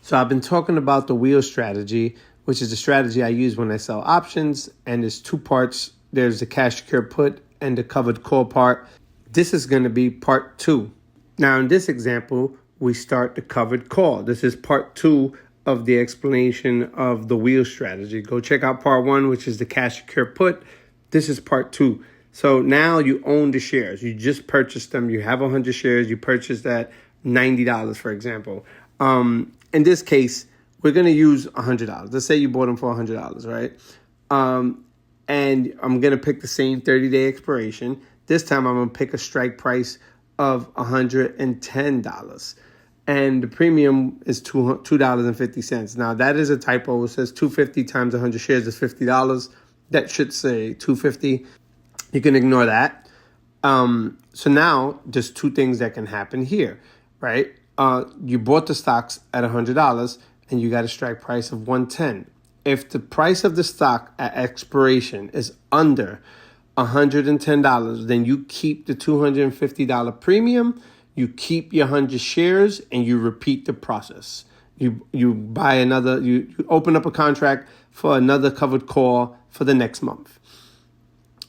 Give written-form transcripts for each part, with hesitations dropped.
So I've been talking about the wheel strategy, which is the strategy I use when I sell options. And there's two parts. There's the cash secure put and the covered call part. This is going to be part 2. Now, in this example, we start the covered call. This is part 2 of the explanation of the wheel strategy. Go check out part 1, which is the cash secure put. This is part 2. So now you own the shares. You just purchased them. You have 100 shares. You purchased at $90, for example. In this case, we're going to use $100. Let's say you bought them for $100, right? And I'm going to pick the same 30-day expiration. This time I'm going to pick a strike price of $110. And the premium is $2.50. Now, that is a typo. It says $250 times 100 shares is $50. That should say $250. You can ignore that. So now there's two things that can happen here, right? You bought the stocks at $100 and you got a strike price of $110. If the price of the stock at expiration is under $110, then you keep the $250 premium, you keep your 100 shares, and you repeat the process. You buy another, you open up a contract for another covered call for the next month.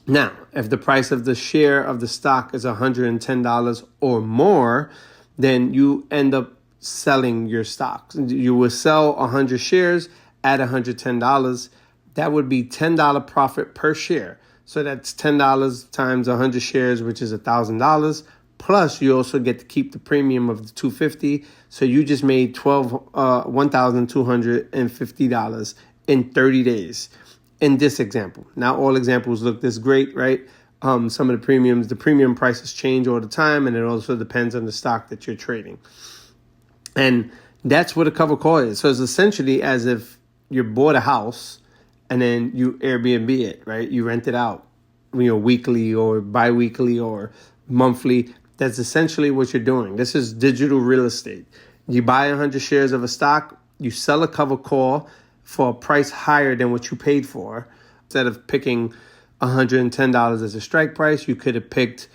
Now, if the price of the share of the stock is $110 or more, then you end up selling your stocks. You will sell 100 shares at $110. That would be $10 profit per share. So that's $10 times 100 shares, which is $1,000. Plus, you also get to keep the premium of the $250. So you just made $1,250 in 30 days in this example. Now, all examples look this great, right? Some of the premium prices change all the time, and it also depends on the stock that you're trading. And that's what a covered call is. So it's essentially as if you bought a house and then you Airbnb it, right? You rent it out, weekly or bi-weekly or monthly. That's essentially what you're doing. This is digital real estate. You buy 100 shares of a stock, you sell a covered call for a price higher than what you paid for. Instead of picking $110 as a strike price, you could have picked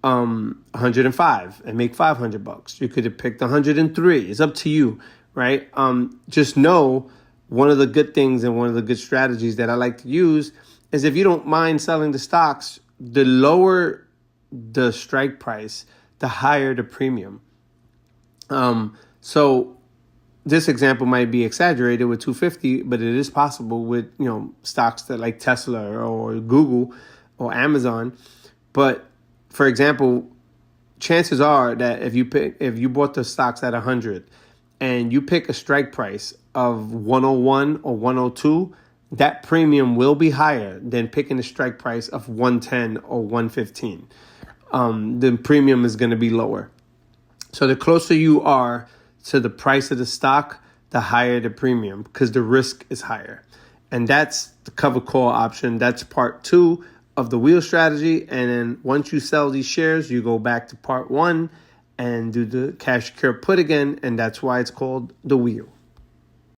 $105 and make $500. You could have picked $103. It's up to you, right? Just know one of the good things and one of the good strategies that I like to use is if you don't mind selling the stocks, the lower the strike price, the higher the premium. So this example might be exaggerated with $250, but it is possible with stocks that like Tesla or Google or Amazon. But for example, chances are that if you bought the stocks at 100 and you pick a strike price of 101 or 102, that premium will be higher than picking a strike price of 110 or 115. The premium is going to be lower. So the closer you are to the price of the stock, the higher the premium because the risk is higher. And that's the covered call option. That's part 2 of the wheel strategy. And then once you sell these shares, you go back to part 1 and do the cash secure put again. And that's why it's called the wheel.